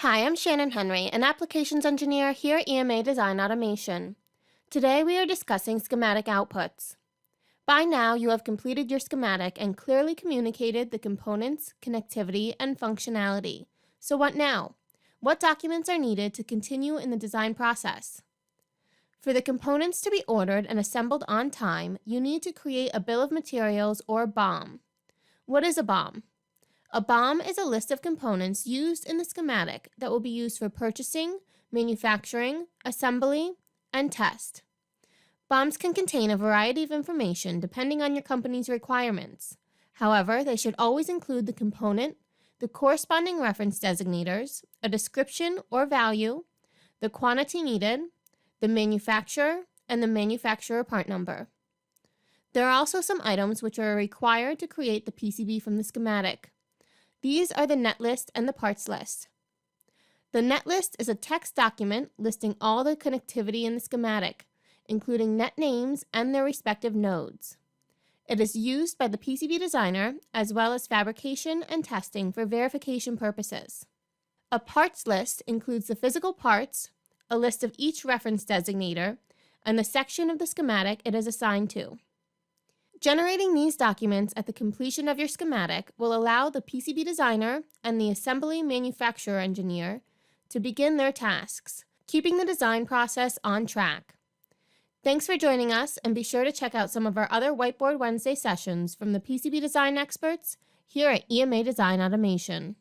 Hi, I'm Shannon Henry, an applications engineer here at EMA Design Automation. Today we are discussing schematic outputs. By now, you have completed your schematic and clearly communicated the components, connectivity, and functionality. So what now? What documents are needed to continue in the design process? For the components to be ordered and assembled on time, you need to create a bill of materials or BOM. What is a BOM? A BOM is a list of components used in the schematic that will be used for purchasing, manufacturing, assembly, and test. BOMs can contain a variety of information depending on your company's requirements. However, they should always include the component, the corresponding reference designators, a description or value, the quantity needed, the manufacturer, and the manufacturer part number. There are also some items which are required to create the PCB from the schematic. These are the Netlist and the parts list. The Netlist is a text document listing all the connectivity in the schematic, including net names and their respective nodes. It is used by the PCB designer as well as fabrication and testing for verification purposes. A parts list includes the physical parts, a list of each reference designator, and the section of the schematic it is assigned to. Generating these documents at the completion of your schematic will allow the PCB designer and the assembly manufacturer engineer to begin their tasks, keeping the design process on track. Thanks for joining us, and be sure to check out some of our other Whiteboard Wednesday sessions from the PCB design experts here at EMA Design Automation.